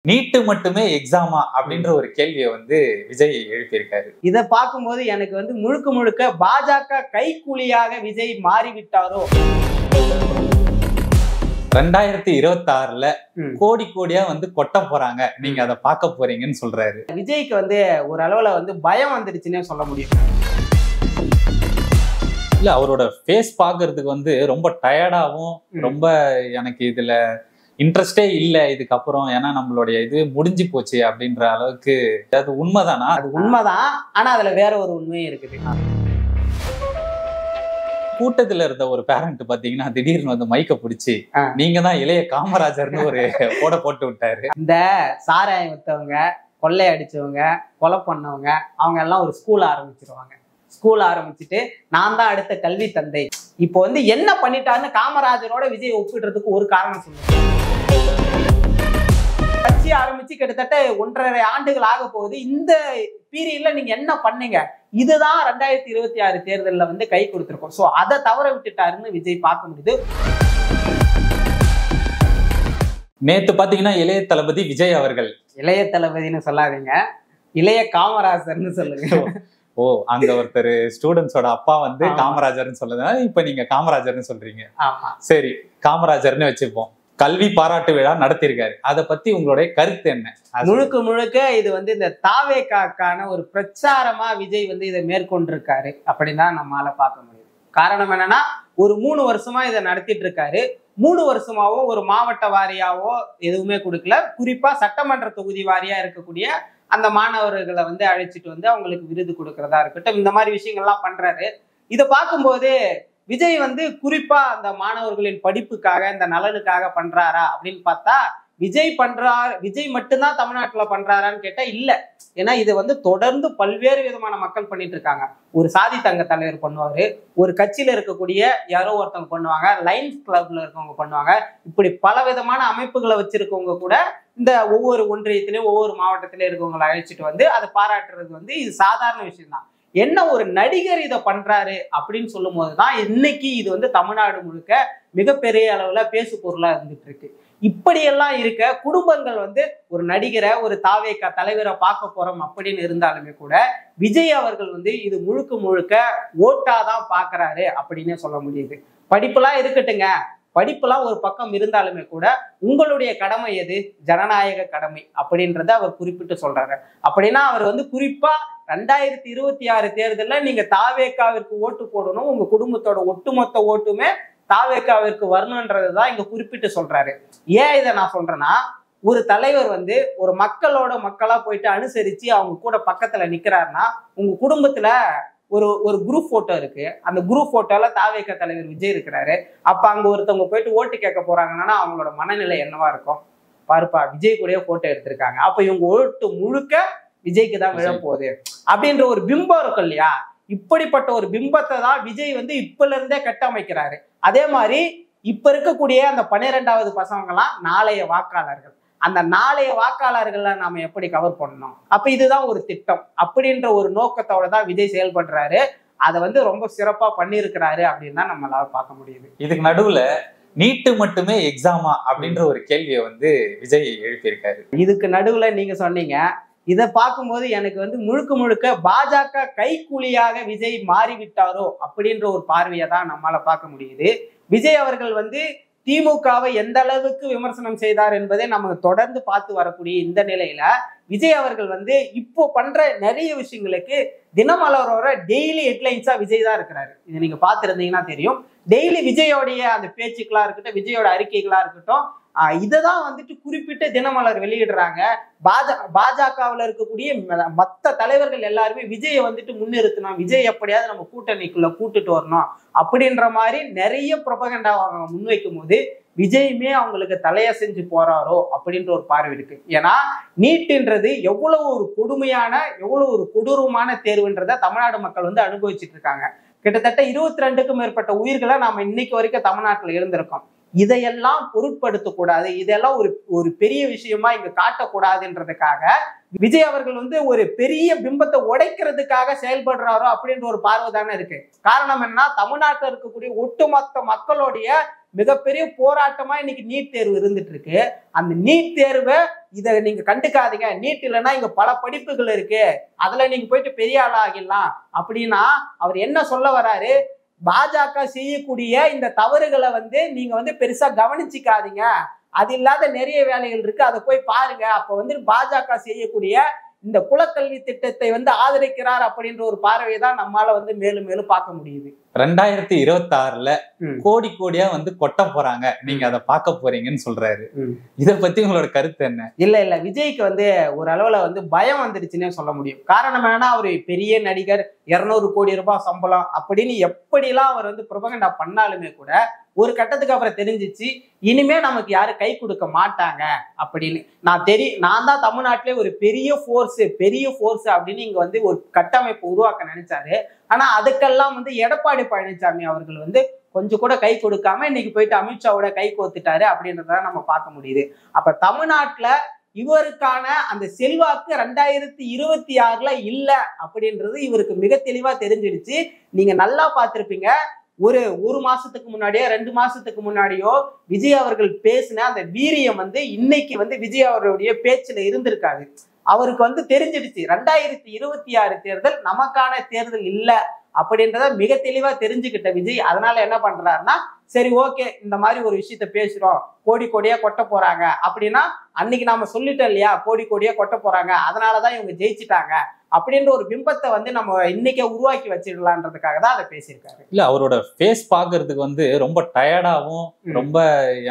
நீட்டு மட்டுமே எக்ஸாமா அப்படின்ற ஒரு கேள்வியை விஜய் எழுப்பியிருக்காரு. இதை பார்க்கும்போது எனக்கு முழுக்க முழுக்க பாஜக கைக்கூலியாக விஜய் மாறிவிட்டாரோ. 2026ல கோடி கோடியா கொட்ட போறாங்க, நீங்க அதை பார்க்க போறீங்கன்னு சொல்றாரு. விஜய்க்கு ஒரு அளவுல பயம் வந்துடுச்சுன்னே சொல்ல முடியும். இல்ல, அவரோட ஃபேஸ் பாக்குறதுக்கு ரொம்ப டயர்டாவும் ரொம்ப எனக்கு இதுல இன்ட்ரெஸ்டே இல்ல இதுக்கப்புறம், ஏன்னா நம்மளுடைய இது முடிஞ்சு போச்சு அப்படின்ற அளவுக்கு. அது உண்மைதானா? அது உண்மைதான், ஆனா அதுல வேற ஒரு உண்மையும் இருக்குது. கூட்டத்துல இருந்த ஒரு பேரண்ட் பாத்தீங்கன்னா திடீர்னு மைக்க பிடிச்சி நீங்க தான் இளைய காமராஜர்னு ஒரு போட போட்டு விட்டாரு. இந்த சாராயம் வித்தவங்க, கொள்ளை அடிச்சவங்க, கொலை பண்ணவங்க, அவங்க எல்லாம் ஒரு ஸ்கூல் ஆரம்பிச்சிருவாங்க. ஸ்கூல் ஆரம்பிச்சுட்டு நான் தான் அடுத்த கல்வி தந்தை. இப்போ என்ன பண்ணிட்டாருன்னு காமராஜரோட விஜய் ஒப்பிடுறதுக்கு ஒரு காரணம் சொல்லுங்க. கட்சி ஆரம்பிச்சு கிட்டத்தட்ட 1.5 ஆண்டுகள் ஆக போகுது. இந்த பீரியட்ல நீங்க என்ன பண்ணீங்க? இதுதான் 2026 தேர்தல்ல கை கொடுத்திருக்கோம். சோ அதை தவற விட்டுட்டாருன்னு விஜய் பார்க்க முடியுது. நேத்து பாத்தீங்கன்னா இளைய தளபதி விஜய் அவர்கள், இளைய தளபதினு சொல்லாதீங்க, இளைய காமராஜர்னு சொல்லுங்க. ஓ, அங்க ஒருத்தர் ஸ்டூடெண்ட்ஸோட அப்பா காமராஜர்னு சொல்லுங்க, இப்ப நீங்க காமராஜர்னு சொல்றீங்க. சரி, காமராஜர்னு வச்சுப்போம். கல்வி பாராட்டு விழா நடத்திருக்காரு, அதை பத்தி உங்களுடைய கருத்து என்ன? முழுக்க முழுக்க இது இந்த தாவேக்கான ஒரு பிரச்சாரமா விஜய் இதை மேற்கொண்டிருக்காரு அப்படின்னு தான் நம்மளால பார்க்க முடியுது. காரணம் என்னன்னா, ஒரு 3 வருஷமா இதை நடத்திட்டு இருக்காரு. 3 வருஷமாவோ ஒரு மாவட்ட வாரியாவோ எதுவுமே கொடுக்கல. குறிப்பா சட்டமன்ற தொகுதி வாரியா இருக்கக்கூடிய அந்த மாணவர்களை அழைச்சிட்டு அவங்களுக்கு விருது கொடுக்கறதா இருக்கட்டும், இந்த மாதிரி விஷயங்கள்லாம் பண்றாரு. இதை பார்க்கும்போது விஜய் குறிப்பா அந்த மாணவர்களின் படிப்புக்காக, இந்த நலனுக்காக பண்றாரா அப்படின்னு பார்த்தா விஜய் மட்டும்தான் தமிழ்நாட்டுல பண்றாரான்னு கேட்டா இல்ல. ஏன்னா இது தொடர்ந்து பல்வேறு விதமான மக்கள் பண்ணிட்டு இருக்காங்க. ஒரு சாதி தங்க தலைவர் பண்ணுவாரு, ஒரு கட்சியில இருக்கக்கூடிய யாரோ ஒருத்தவங்க பண்ணுவாங்க, லைன்ஸ் கிளப்ல இருக்கவங்க பண்ணுவாங்க. இப்படி பல விதமான அமைப்புகளை வச்சிருக்கவங்க கூட இந்த ஒவ்வொரு ஒன்றியத்திலையும் ஒவ்வொரு மாவட்டத்திலையும் இருக்கவங்களை அழைச்சிட்டு அதை பாராட்டுறது இது சாதாரண விஷயம் தான். என்ன ஒரு நடிகர் இதை பண்றாரு அப்படின்னு சொல்லும் போதுதான் இன்னைக்கு இது தமிழ்நாடு முழுக்க மிகப்பெரிய அளவுல பேசு பொருளா இருந்துட்டு இருக்கு. இப்படியெல்லாம் இருக்க குடும்பங்கள் ஒரு நடிகரை, ஒரு தாவேக்கா தலைவரை பார்க்க போறோம் அப்படின்னு இருந்தாலுமே கூட விஜய் அவர்கள் இது முழுக்க முழுக்க ஓட்டாதான் பாக்குறாரு அப்படின்னே சொல்ல முடியுது. படிப்புலாம் இருக்கட்டுங்க, படிப்புலாம் ஒரு பக்கம் இருந்தாலுமே கூட உங்களுடைய கடமை எது? ஜனநாயக கடமை அப்படின்றத அவர் குறிப்பிட்டு சொல்றாரு. அப்படின்னா அவர் குறிப்பா 2026 தேர்தலில் நீங்க தாவேக்காவிற்கு ஓட்டு போடணும், உங்க குடும்பத்தோட ஒட்டுமொத்த ஓட்டுமே தாவேக்காவிற்கு வரணுன்றதுதான் இங்க குறிப்பிட்டு சொல்றாரு. ஏன் இதை நான் சொல்றேன்னா, ஒரு தலைவர் ஒரு மக்களா போயிட்டு அனுசரிச்சு அவங்க கூட பக்கத்துல நிக்கிறாருன்னா, உங்க குடும்பத்துல ஒரு குரூப் போட்டோ இருக்கு, அந்த குரூப் போட்டோல தாவேக்கா தலைவர் விஜய் இருக்கிறாரு. அப்ப அங்க ஒருத்தவங்க போயிட்டு ஓட்டு கேட்க போறாங்கன்னா அவங்களோட மனநிலை என்னவா இருக்கும்? பாருப்பா, விஜய் கூடயே போட்டோ எடுத்திருக்காங்க, அப்ப இவங்க ஓட்டு முழுக்க விஜய்க்கு தான் விழப்போகுது அப்படின்ற ஒரு பிம்பம் இருக்கும் இல்லையா? இப்படிப்பட்ட ஒரு பிம்பத்தை தான் விஜய் இப்பல இருந்தே கட்டமைக்கிறாரு. அதே மாதிரி இப்ப இருக்கக்கூடிய அந்த 12வது பசங்கள்லாம் நாளைய வாக்காளர்கள். அந்த நாளைய வாக்காளர்களை நாம எப்படி கவர் பண்ணணும்? அப்ப இதுதான் ஒரு திட்டம் அப்படின்ற ஒரு நோக்கத்தோட தான் விஜய் செயல்படுறாரு. அதை ரொம்ப சிறப்பா பண்ணியிருக்கிறாரு அப்படின்னு தான் நம்மளால பார்க்க முடியுது. இதுக்கு நடுவுல நீட்டு மட்டுமே எக்ஸாமா அப்படின்ற ஒரு கேள்வியை விஜய் எழுப்பியிருக்காரு. இதுக்கு நடுவுல நீங்க சொன்னீங்க, இதை பார்க்கும்போது எனக்கு முழுக்க முழுக்க பாஜக கைக்கூலியாக விஜய் மாறிவிட்டாரோ அப்படின்ற ஒரு பார்வையை தான் நம்மளால பார்க்க முடியுது. விஜய் அவர்கள் திமுகவை எந்த அளவுக்கு விமர்சனம் செய்தார் என்பதை நம்ம தொடர்ந்து பார்த்து வரக்கூடிய இந்த நிலையில விஜய் அவர்கள் இப்போ பண்ற நிறைய விஷயங்களுக்கு தினமலரோட டெய்லி ஹெட்லைன்ஸா விஜய் தான் இருக்கிறாரு. இதை நீங்க பார்த்துருந்தீங்கன்னா தெரியும். டெய்லி விஜயோடைய அந்த பேச்சுக்களா இருக்கட்டும், விஜயோட அறிக்கைகளா இருக்கட்டும், இதைதான் குறிப்பிட்டு தினமலர் வெளியிடுறாங்க. பாஜகவில் இருக்கக்கூடிய மற்ற தலைவர்கள் எல்லாருமே விஜயை முன்னிறுத்தணும், விஜய் எப்படியாவது நம்ம கூட்டணிக்குள்ள கூட்டுட்டு வரணும் அப்படின்ற மாதிரி நிறைய புரொபகண்டா அவங்க முன்வைக்கும் போது விஜயுமே அவங்களுக்கு தலைய செஞ்சு போறாரோ அப்படின்ற ஒரு பார்வை இருக்கு. ஏன்னா நீட்டுன்றது எவ்வளவு ஒரு கொடுமையான, எவ்வளவு ஒரு கொடூரமான தேர்வுன்றதை தமிழ்நாடு மக்கள் அனுபவிச்சுட்டு இருக்காங்க. கிட்டத்தட்ட 22க்கும் மேற்பட்ட உயிர்களை நாம இன்னைக்கு வரைக்கும் தமிழ்நாட்டில் இருந்திருக்கோம். இதையெல்லாம் பொருட்படுத்தக்கூடாது, இதெல்லாம் ஒரு பெரிய விஷயமா இங்க காட்டக்கூடாதுன்றதுக்காக விஜய் அவர்கள் ஒரு பெரிய பிம்பத்தை உடைக்கிறதுக்காக செயல்படுறாரோ அப்படின்ற ஒரு பார்வை தானே இருக்கு. காரணம் என்னன்னா, தமிழ்நாட்டில் இருக்கக்கூடிய ஒட்டுமொத்த மக்களுடைய மிகப்பெரிய போராட்டமா இன்னைக்கு நீட் தேர்வு இருந்துட்டு இருக்கு. அந்த நீட் தேர்வை இதை நீங்க கண்டுக்காதீங்க, நீட் இல்லைன்னா இங்க பல படிப்புகள் இருக்கு, அதுல நீங்க போயிட்டு பெரிய ஆளா ஆகிடலாம் அப்படின்னா அவர் என்ன சொல்ல வராரு? பாஜக செய்யக்கூடிய இந்த தவறுகளை வந்து நீங்க வந்து பெருசா கவனிச்சுக்காதீங்க, அது இல்லாத நிறைய வேலைகள் இருக்கு, அதை போய் பாருங்க. அப்ப வந்து பாஜக செய்யக்கூடிய இந்த குலக்கல்வி திட்டத்தை வந்து ஆதரிக்கிறார் அப்படின்ற ஒரு பார்வையை தான் நம்மால வந்து மேலும் மேலும் பார்க்க முடியுது. 2026ல கோடி கோடியா வந்து கொட்ட போறாங்க, நீங்க அதை பார்க்க போறீங்கன்னு சொல்றாரு. இத பத்தி உங்களோட கருத்து என்ன? இல்ல விஜய்க்கு வந்து ஒரு அளவுல வந்து பயம் வந்துடுச்சுன்னே சொல்ல முடியும். காரணம் என்னன்னா, அவரு பெரிய நடிகர், 200 கோடி ரூபாய் சம்பளம் அப்படின்னு எப்படிலாம் அவர் வந்து புரொபகண்டா பண்ணாலுமே கூட ஒரு கட்டத்துக்கு அப்புறம் தெரிஞ்சிச்சு, இனிமே நமக்கு யாரும் கை கொடுக்க மாட்டாங்க அப்படின்னு. நான் தான் தமிழ்நாட்டிலே ஒரு பெரிய ஃபோர்ஸ் அப்படின்னு இங்க வந்து ஒரு கட்டமைப்பு உருவாக்க நினைச்சாரு. ஆனா அதுக்கெல்லாம் வந்து எடப்பாடி பழனிசாமி அவர்கள் வந்து கொஞ்சம் கூட கை கொடுக்காம இன்னைக்கு போயிட்டு அமித்ஷாவோட கை கோத்துட்டாரு அப்படின்றத நம்ம பார்க்க முடியுது. அப்ப தமிழ்நாட்டுல இவருக்கான அந்த செல்வாக்கு 2026ல இல்ல அப்படின்றது இவருக்கு மிக தெளிவா தெரிஞ்சிடுச்சு. நீங்க நல்லா பார்த்திருப்பீங்க, ஒரு மாசத்துக்கு முன்னாடியோ 2 மாசத்துக்கு முன்னாடியோ விஜய் அவர்கள் பேசின அந்த வீரியம் வந்து இன்னைக்கு வந்து விஜய் அவர்களுடைய பேச்சுல இருந்திருக்காது. அவருக்கு வந்து தெரிஞ்சிடுச்சு 2026 தேர்தல் நமக்கான தேர்தல் இல்ல அப்படின்றத மிக தெளிவா தெரிஞ்சுக்கிட்ட விஜய் அதனால என்ன பண்றாருன்னா, சரி ஓகே இந்த மாதிரி ஒரு விஷயத்த பேசுறோம், கோடி கோடியா கொட்ட போறாங்க அப்படின்னா அன்னைக்கு நாம சொல்லிட்டோம் இல்லையா, கோடி கோடியா கொட்ட போறாங்க, அதனாலதான் இவங்க ஜெயிச்சுட்டாங்க அப்படின்ற ஒரு பிம்பத்தை வந்து நம்ம இன்னைக்கே உருவாக்கி வச்சிடலான்றதுக்காக தான் அதை பேசியிருக்காரு. இல்ல, அவரோட ஃபேஸ் பாக்குறதுக்கு வந்து ரொம்ப டயர்டாவும் ரொம்ப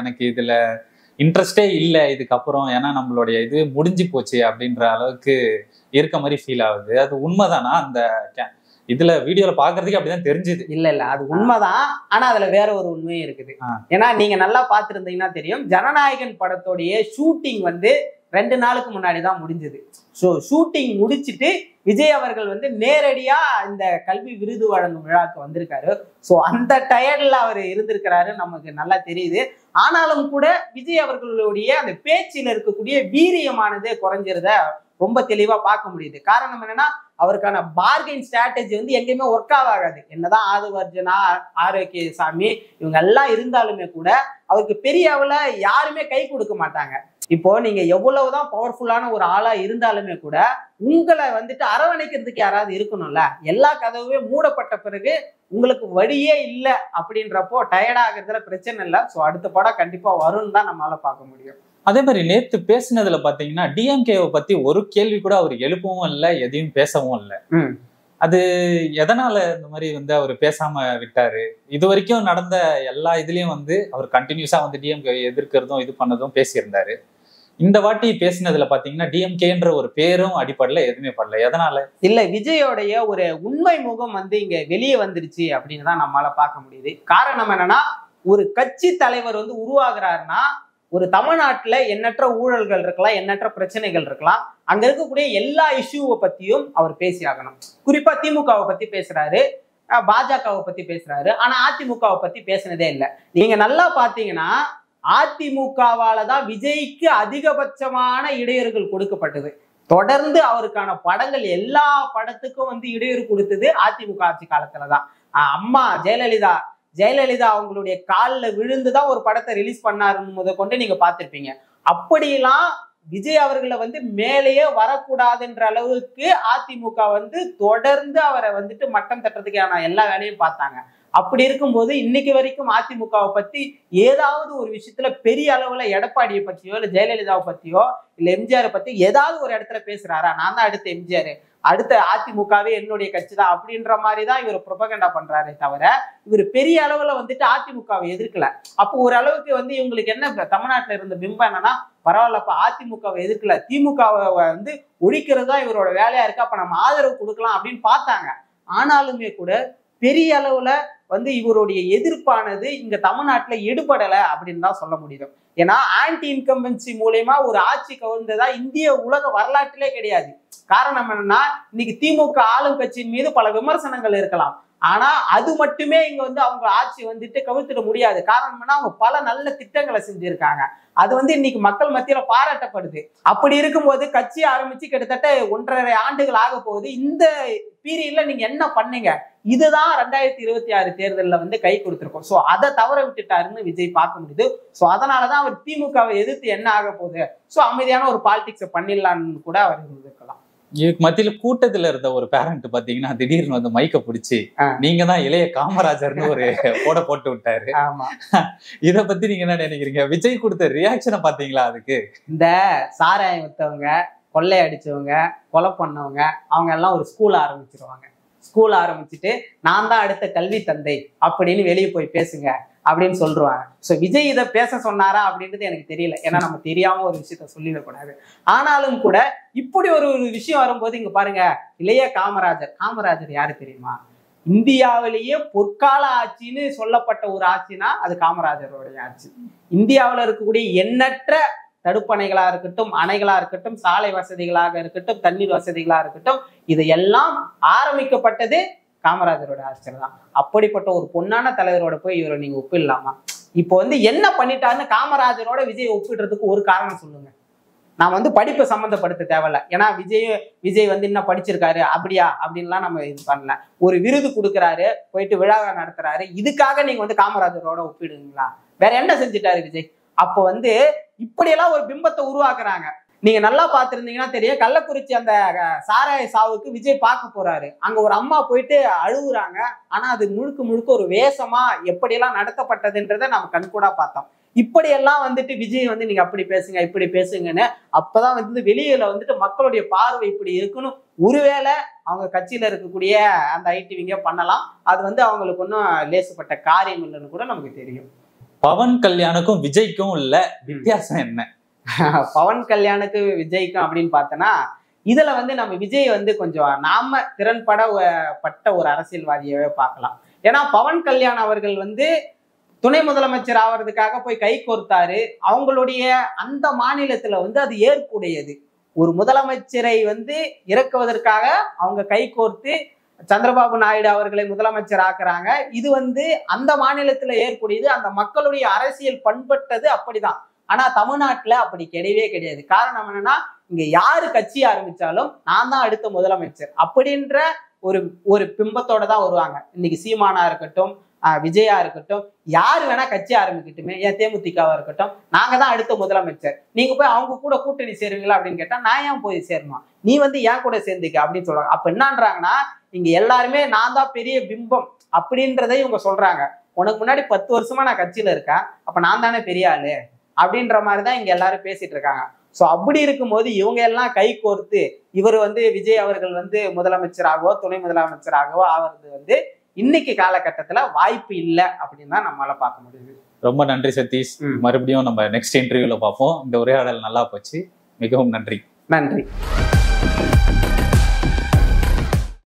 எனக்கு இதுல இன்ட்ரெஸ்டே இல்லை இதுக்கப்புறம், ஏன்னா நம்மளுடைய இது முடிஞ்சு போச்சு அப்படின்ற அளவுக்கு இருக்க மாதிரி ஃபீல் ஆகுது. அது உண்மைதானா? அந்த இதுல வீடியோல பாக்குறதுக்கு அப்படிதான் தெரிஞ்சுது. இல்ல அது உண்மைதான். ஆனா அதுல வேற ஒரு உண்மையும் இருக்குது. ஏன்னா நீங்க நல்லா பாத்துருந்தீங்கன்னா தெரியும், ஜனநாயகன் படத்தோடைய ஷூட்டிங் வந்து 2 நாளுக்கு முன்னாடி தான் முடிஞ்சது. ஸோ ஷூட்டிங் முடிச்சுட்டு விஜய் அவர்கள் வந்து நேரடியா இந்த கல்வி விருது வழங்கும் விழாக்கு வந்திருக்காரு. ஸோ அந்த டயர்ட்ல அவர் இருந்திருக்கிறாரு, நமக்கு நல்லா தெரியுது. ஆனாலும் கூட விஜய் அவர்களுடைய அந்த பேச்சில் இருக்கக்கூடிய வீரியமானது குறைஞ்சிருத ரொம்ப தெளிவா பார்க்க முடியுது. காரணம் என்னன்னா, அவருக்கான பார்கெயின் ஸ்ட்ராட்டஜி வந்து எங்கேயுமே ஒர்க் ஆகாது. என்னதான் ஆதிவர்ஜனா, ஆரோக்கியசாமி இவங்க எல்லாம் இருந்தாலுமே கூட அவருக்கு பெரிய அளவுல யாருமே கை கொடுக்க மாட்டாங்க. இப்போ நீங்க எவ்வளவுதான் பவர்ஃபுல்லான ஒரு ஆளா இருந்தாலுமே கூட உங்களை வந்துட்டு அரவணைக்கிறதுக்கு யாராவது இருக்கணும்ல. எல்லா கதவுமே மூடப்பட்ட பிறகு உங்களுக்கு வழியே இல்லை அப்படின்றப்போ டயர்ட் ஆகுறதுல பிரச்சனை இல்லை. ஸோ அடுத்த படம் கண்டிப்பா வரும்னு தான் நம்மளால பார்க்க முடியும். அதே மாதிரி நேத்து பேசினதுல பாத்தீங்கன்னா டிஎம்கேவை பத்தி ஒரு கேள்வி கூட அவர் எழுப்பவும் இல்லை, எதையும் பேசவும் இல்லை. அது எதனால இந்த மாதிரி வந்து அவர் பேசாம விட்டாரு? இது வரைக்கும் நடந்த எல்லா இதுலயும் வந்து அவர் கண்டினியூஸா வந்து டிஎம்கே எதிர்க்கிறதும் இது பண்ணதும் பேசியிருந்தாரு. இந்த வாட்டி பேசினதுல பாத்தீங்கன்னா டிஎம்கேன்ற ஒரு பேரும் அடிப்படையில எதுவுமே படல. எதனால? இல்ல, விஜயோடைய ஒரு உண்மை முகம் வந்து இங்க வெளியே வந்துருச்சு அப்படின்னு தான் நம்மளால பார்க்க முடியுது. காரணம் என்னன்னா, ஒரு கட்சி தலைவர் வந்து உருவாகிறாருன்னா ஒரு தமிழ்நாட்டுல எண்ணற்ற ஊழல்கள் இருக்கலாம், எண்ணற்ற பிரச்சனைகள் இருக்கலாம், அங்க இருக்கக்கூடிய எல்லா இஷ்யூவை பத்தியும் அவர் பேசி ஆகணும். குறிப்பா திமுகவை பத்தி பேசுறாரு, பாஜகவை பத்தி பேசுறாரு, ஆனா அதிமுகவை பத்தி பேசினதே இல்லை. நீங்க நல்லா பாத்தீங்கன்னா அதிமுகவால தான் விஜய்க்கு அதிகபட்சமான இடையூறுகள் கொடுக்கப்பட்டது. தொடர்ந்து அவருக்கான படங்கள் எல்லா படத்துக்கும் வந்து இடையூறு கொடுத்தது அதிமுக ஆட்சி காலத்துலதான். அம்மா ஜெயலலிதா அவங்களுடைய காலில் விழுந்துதான் ஒரு படத்தை ரிலீஸ் பண்ணாருன்னு முதற்கொண்டு நீங்க பார்த்திருப்பீங்க. அப்படியெல்லாம் விஜய் அவர்களை வந்து மேலேயே வரக்கூடாதுன்ற அளவுக்கு அதிமுக வந்து தொடர்ந்து அவரை வந்துட்டு மட்டம் தட்டுறதுக்கான எல்லா வேலையும் பார்த்தாங்க. அப்படி இருக்கும்போது இன்னைக்கு வரைக்கும் அதிமுகவை பத்தி ஏதாவது ஒரு விஷயத்துல பெரிய அளவுல எடப்பாடியை பத்தியோ இல்ல ஜெயலலிதாவை பத்தியோ இல்ல எம்ஜிஆரை பத்தி ஏதாவது ஒரு இடத்துல பேசுறாரா? நான் தான் அடுத்த எம்ஜிஆர், அடுத்த அதிமுகவே என்னுடைய கட்சி தான் அப்படின்ற மாதிரிதான் இவர் புரொபகண்டா பண்றாரே தவிர இவர் பெரிய அளவுல வந்துட்டு அதிமுகவை எதிர்க்கல. அப்போ ஒரு அளவுக்கு வந்து இவங்களுக்கு என்ன தமிழ்நாட்டுல இருந்த பிம்பம் என்னன்னா, பரவாயில்லப்பா அதிமுகவை எதிர்க்கல, திமுகவை வந்து ஒழிக்கிறது தான் இவரோட வேலையா இருக்கு, அப்ப நம்ம ஆதரவு கொடுக்கலாம் அப்படின்னு பார்த்தாங்க. ஆனாலுமே கூட பெரிய அளவுல வந்து இவருடைய எதிர்ப்பானது இங்க தமிழ்நாட்டுல எடுபடல அப்படின்னு தான் சொல்ல முடியும். ஏன்னா ஆன்டி இன்கம்பன்சி மூலயமா ஒரு ஆட்சி கவிழ்ந்ததா இந்திய உலக வரலாற்றிலே கிடையாது. காரணம் என்னன்னா, இன்னைக்கு திமுக ஆளும் கட்சியின் மீது பல விமர்சனங்கள் இருக்கலாம், ஆனா அது மட்டுமே இங்க வந்து அவங்க ஆட்சி வந்துட்டு கவிழ்த்திட முடியாது. காரணம் என்ன, அவங்க பல நல்ல திட்டங்களை செஞ்சிருக்காங்க, அது வந்து இன்னைக்கு மக்கள் மத்தியில பாராட்டப்படுது. அப்படி இருக்கும்போது கட்சி ஆரம்பிச்சு கிட்டத்தட்ட 1.5 ஆண்டுகள் ஆக போகுது. இந்த பீரியட்ல நீங்க என்ன பண்ணீங்க? இதுதான் 2026 தேர்தலில் வந்து கை கொடுத்திருக்கோம். ஸோ அதை தவற விட்டுட்டாருன்னு விஜய் பார்க்க முடியுது. ஸோ அதனாலதான் அவர் திமுகவை எதிர்த்து என்ன ஆக போகுது, ஸோ அமைதியான ஒரு பாலிடிக்ஸை பண்ணிடலான்னு கூட அவர் இருந்திருக்கலாம். இதுக்கு மத்தியில கூட்டத்துல இருந்த ஒரு பேரண்ட் பாத்தீங்கன்னா திடீர்னு வந்து மைக்க பிடிச்சி நீங்க தான் இளைய காமராஜர்னு ஒரு போட்டு விட்டாரு. இத பத்தி நீங்க என்ன நினைக்கிறீங்க? விஜய் கொடுத்த ரியாக்ஷனை பாத்தீங்களா? அதுக்கு இந்த சாராயம் வித்தவங்க, கொள்ளை அடிச்சவங்க, கொலை பண்ணவங்க அவங்க எல்லாம் ஒரு ஸ்கூல் ஆரம்பிச்சிருவாங்க. ஸ்கூல் ஆரம்பிச்சுட்டு நான் தான் அடுத்த கல்வி தந்தை அப்படின்னு வெளியே போய் பேசுங்க அப்படின்னு சொல்றாங்க. ஸோ விஜய் இதை பேச சொன்னாரா அப்படின்றது எனக்கு தெரியல. ஏன்னா நம்ம தெரியாம ஒரு விஷயத்த சொல்லிடக்கூடாது. ஆனாலும் கூட இப்படி ஒரு விஷயம் வரும்போது இங்க பாருங்க, இளைய காமராஜர் யாரு தெரியுமா? இந்தியாவிலேயே பொற்கால ஆட்சின்னு சொல்லப்பட்ட ஒரு ஆட்சினா அது காமராஜருடைய ஆட்சி. இந்தியாவில் இருக்கக்கூடிய எண்ணற்ற தடுப்பணைகளா இருக்கட்டும், அணைகளா இருக்கட்டும், சாலை வசதிகளாக இருக்கட்டும், தண்ணீர் வசதிகளா இருக்கட்டும், இது எல்லாம் ஆரம்பிக்கப்பட்டது காமராஜரோட ஆட்சியில் தான். அப்படிப்பட்ட ஒரு பொன்னான தலைவரோட போய் இவரை நீங்க ஒப்பிடலாமா? இப்போ வந்து என்ன பண்ணிட்டாருன்னு காமராஜரோட விஜய் ஒப்பிடுறதுக்கு ஒரு காரணம் சொல்லுங்க. நான் வந்து படிப்பை சம்மந்தப்படுத்த தேவையில்ல. ஏன்னா விஜய் வந்து என்ன படிச்சிருக்காரு அப்படியா அப்படின்லாம் நம்ம இது பண்ணல. ஒரு விருது கொடுக்குறாரு, போயிட்டு விழாவை நடத்துறாரு, இதுக்காக நீங்க வந்து காமராஜரோட ஒப்பிடுங்களா? வேற என்ன செஞ்சுட்டாரு விஜய்? அப்போ வந்து இப்படியெல்லாம் ஒரு பிம்பத்தை உருவாக்குறாங்க. நீங்க நல்லா பார்த்திருந்தீங்கன்னா தெரியும், கள்ளக்குறிச்சி அந்த சாராய சாவுக்கு விஜய் பார்க்க போறாரு. அங்க ஒரு அம்மா போயிட்டு அழுகுறாங்க. ஆனா அது முழுக்க ஒரு வேஷமா எப்படியெல்லாம் நடத்தப்பட்டதுன்றதை நம்ம கண்கூடா பார்த்தோம். இப்படியெல்லாம் வந்துட்டு விஜய் வந்து நீங்க அப்படி பேசுங்க இப்படி பேசுங்கன்னு அப்பதான் வந்து வெளியில வந்துட்டு மக்களுடைய பார்வை இப்படி இருக்குன்னு ஒருவேளை அவங்க கட்சியில இருக்கக்கூடிய அந்த ஐடிவிங்க பண்ணலாம். அது வந்து அவங்களுக்கு ஒன்றும் லேசுப்பட்ட காரியம் இல்லைன்னு கூட நமக்கு தெரியும். பவன் கல்யாணுக்கும் விஜய்க்கும் உள்ள வித்தியாசம் என்ன? பவன் கல்யாணுக்கு விஜய்க்கும் அப்படின்னு பார்த்தோன்னா, இதுல வந்து நம்ம விஜய் வந்து கொஞ்சம் நாம திறன்பட்ட ஒரு அரசியல்வாதியவே பார்க்கலாம். ஏன்னா பவன் கல்யாண் அவர்கள் வந்து துணை முதலமைச்சர் ஆவறதுக்காக போய் கை கோர்த்தாரு. அவங்களுடைய அந்த மாநிலத்துல வந்து அது ஏற்புடையது. ஒரு முதலமைச்சரை வந்து இறக்குவதற்காக அவங்க கை கோர்த்து சந்திரபாபு நாயுடு அவர்களை முதலமைச்சர் ஆக்குறாங்க. இது வந்து அந்த மாநிலத்துல ஏற்புடையது. அந்த மக்களுடைய அரசியல் பண்பட்டது அப்படிதான். ஆனா தமிழ்நாட்டுல அப்படி கிடையவே கிடையாது. காரணம் என்னன்னா, இங்க யாரு கட்சி ஆரம்பிச்சாலும் நான் தான் அடுத்த முதலமைச்சர் அப்படின்ற ஒரு பிம்பத்தோட தான் வருவாங்க. இன்னைக்கு சீமானா இருக்கட்டும், விஜயா இருக்கட்டும், யாரு வேணா கட்சி ஆரம்பிக்கட்டுமே, ஏன் தேமுதிகவா இருக்கட்டும், நாங்க தான் அடுத்த முதலமைச்சர். நீங்க போய் அவங்க கூட கூட்டணி சேருவீங்களா அப்படின்னு கேட்டா, நான் ஏன் போய் சேரணும், நீ வந்து ஏன் கூட சேர்ந்துக்க அப்படின்னு சொல்றாங்க. அப்ப என்னன்றாங்கன்னா, இங்க எல்லாருமே நான் தான் பெரிய பிம்பம் அப்படின்றதை இவங்க சொல்றாங்க. உனக்கு முன்னாடி 10 வருஷமா நான் கட்சியில இருக்கேன், அப்ப நான் தானே பெரிய ஆளு அப்படின்ற மாதிரிதான் இங்க எல்லாரும் பேசிட்டு இருக்காங்க. ஸோ அப்படி இருக்கும்போது இவங்க எல்லாம் கை கோர்த்து இவர் வந்து விஜய் அவர்கள் வந்து முதலமைச்சராகவோ துணை முதலமைச்சராகவோ ஆகிறது வந்து இன்னைக்கு காலகட்டத்துல வாய்ப்பு இல்லை அப்படின்னு தான் நம்மளால பார்க்க முடியுது. ரொம்ப நன்றி சதீஷ். மறுபடியும் நம்ம நெக்ஸ்ட் இன்டர்வியூல பார்ப்போம். இந்த உரையாடல் நல்லா போச்சு. மிகவும் நன்றி. நன்றி.